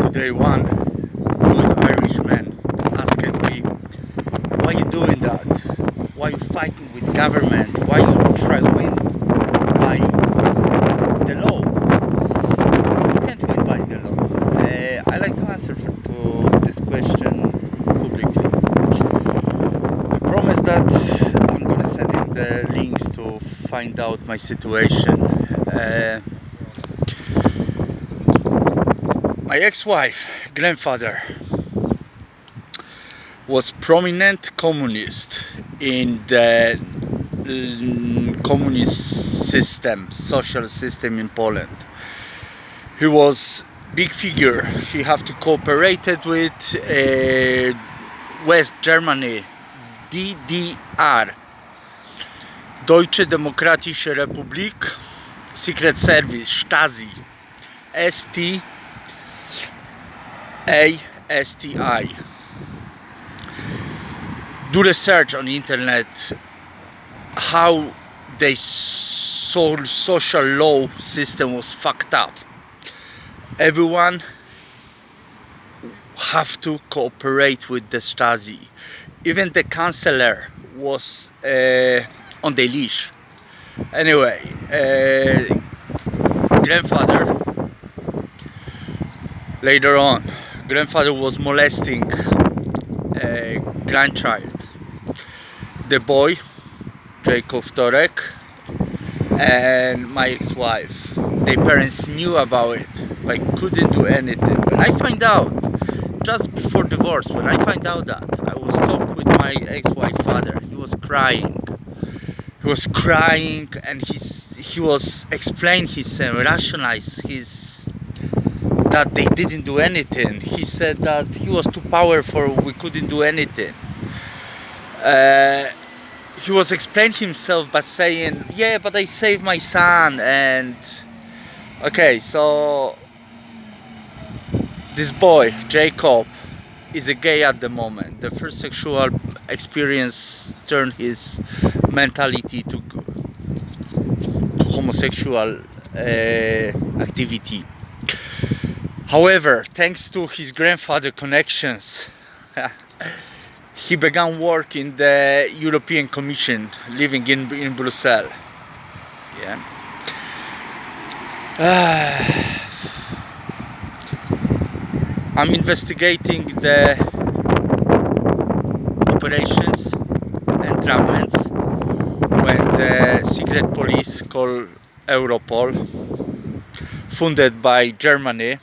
Today one good Irishman asked me, why you doing that? Why you fighting with government? Why you try to win by the law? You can't win by the law. I like to answer to this question publicly. I promise that I'm gonna send in the links to find out my situation. My ex-wife, grandfather, was prominent communist in the communist system, social system in Poland. He was big figure. He have to cooperated with West Germany, DDR, Deutsche Demokratische Republik, Secret Service, Stasi, STASTI. Do research on the internet how the social law system was fucked up. Everyone have to cooperate with the Stasi. Even the chancellor was on the leash. Anyway, grandfather later on, grandfather was molesting a grandchild. The boy, Jacob Torek, and my ex-wife. Their parents knew about it, but couldn't do anything. When I find out, just before divorce, when I find out that, I was talking with my ex-wife father. He was crying. He was crying, and he was explaining rationalize his that they didn't do anything. He said that he was too powerful, we couldn't do anything. He was explaining himself by saying, yeah, but I saved my son. And okay, so this boy, Jacob, is a gay at the moment. The first sexual experience turned his mentality to homosexual activity. However, thanks to his grandfather connections, he began work in the European Commission, living in Brussels. Yeah. I'm investigating the operations and entrapments when the secret police called Europol, funded by Germany,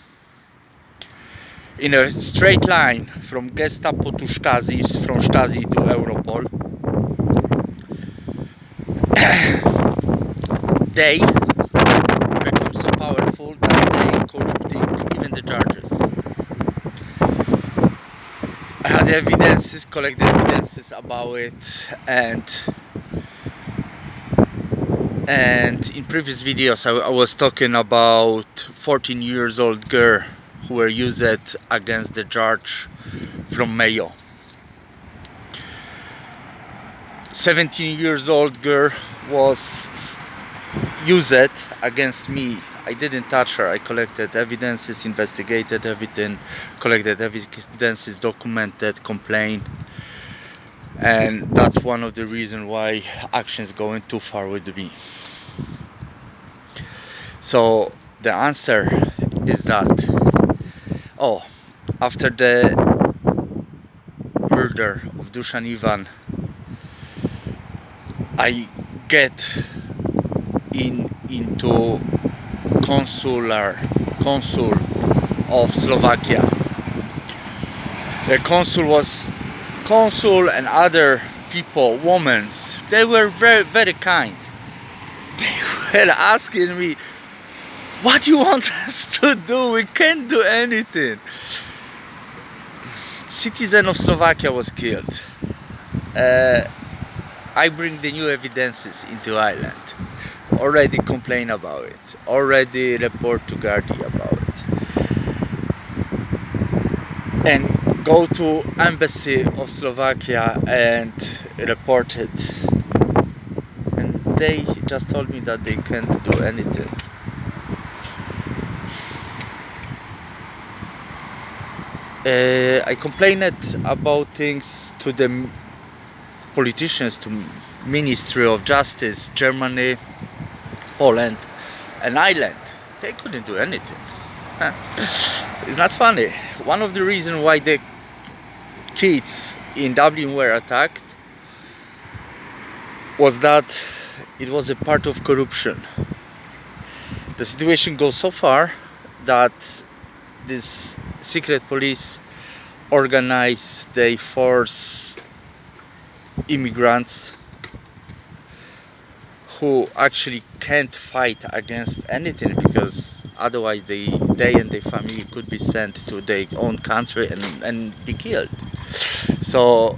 in a straight line from Gestapo to Stasi, from Stasi to Europol. They become so powerful that they corrupting even the judges. I had evidences, collected evidences about it, and in previous videos I was talking about 14 years old girl who were used against the judge from Mayo. 17 years old girl was used against me. I didn't touch her. I collected evidences, investigated everything, collected evidences, documented, complained, and that's one of the reasons why actions going too far with me. So the answer is that after the murder of Dusan Ivan, I get into consul of Slovakia. The consul and other people, women, they were very, very kind. They were asking me, what do you want us to do? We can't do anything. Citizen of Slovakia was killed. I bring the new evidences into Ireland. Already complain about it. Already report to Gardaí about it. And go to embassy of Slovakia and report it. And they just told me that they can't do anything. I complained about things to the politicians, to Ministry of Justice, Germany, Poland, and Ireland. They couldn't do anything. It's not funny. One of the reasons why the kids in Dublin were attacked was that it was a part of corruption. The situation goes so far that this secret police organize, they force immigrants who actually can't fight against anything, because otherwise they and their family could be sent to their own country and be killed. So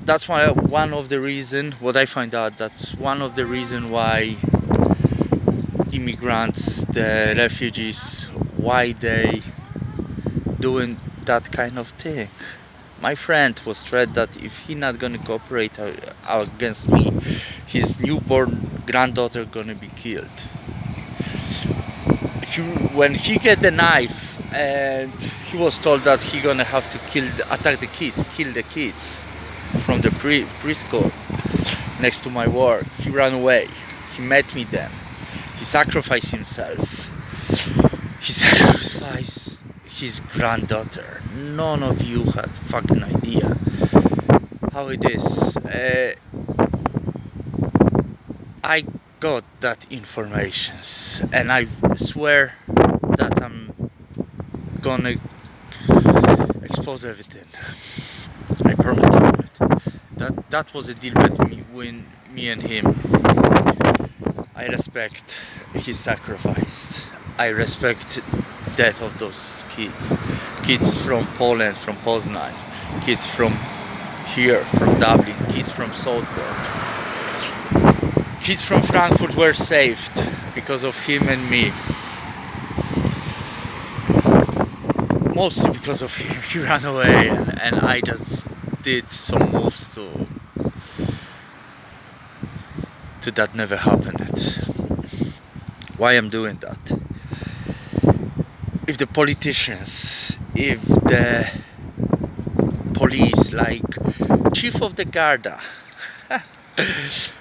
that's why one of the reason, what I find out, that's one of the reason why immigrants, the refugees, why they doing that kind of thing. My friend was threatened that if he not gonna cooperate against me, his newborn granddaughter gonna be killed. When he get the knife and he was told that he gonna have to attack the kids, kill the kids from the preschool next to my work, he ran away. He met me then. He sacrificed himself. He sacrificed his granddaughter. None of you had fucking idea how it is. I got that information, and I swear that I'm gonna expose everything. I promise to do it. That was a deal between me and him. I respect his sacrifice. I respect death of those kids from Poland, from Poznan, kids from here, from Dublin, kids from Southport, kids from Frankfurt were saved because of him and me. Mostly because of him. He ran away, and I just did some moves to that never happened. Why I'm doing that? If the politicians, if the police, like Chief of the Garda,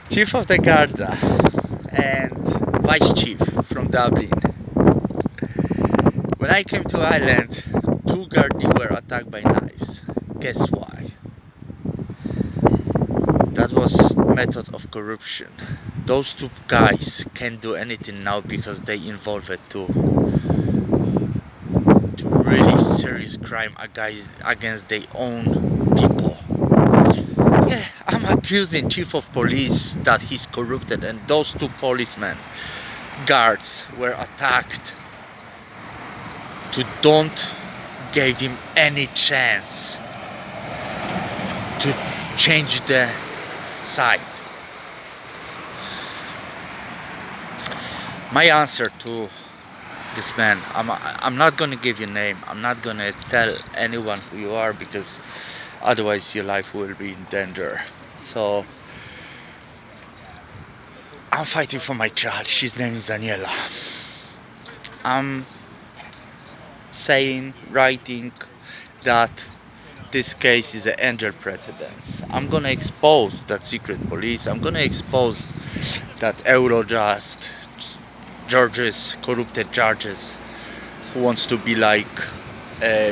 Chief of the Garda and Vice Chief from Dublin. When I came to Ireland, 2 Gardaí were attacked by knives. Guess why? That was method of corruption. Those 2 guys can't do anything now because they involved to really serious crime against their own people. Yeah, I'm accusing Chief of Police that he's corrupted, and those 2 policemen, guards, were attacked. To don't give him any chance to change the side. My answer to this man, I'm not gonna give you a name, I'm not gonna tell anyone who you are, because otherwise your life will be in danger. So I'm fighting for my child. His name is Daniela. I'm writing that this case is an angel precedence. I'm gonna expose that secret police. I'm gonna expose that Eurojust judges, corrupted judges, who wants to be like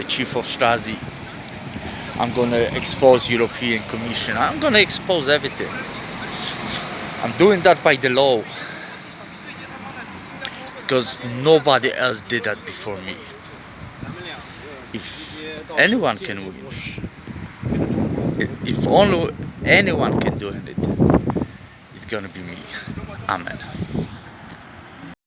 Chief of Stasi. I'm gonna expose European Commission. I'm gonna expose everything. I'm doing that by the law, because nobody else did that before me. If anyone can win, if only anyone can do anything, it's gonna be me. Amen.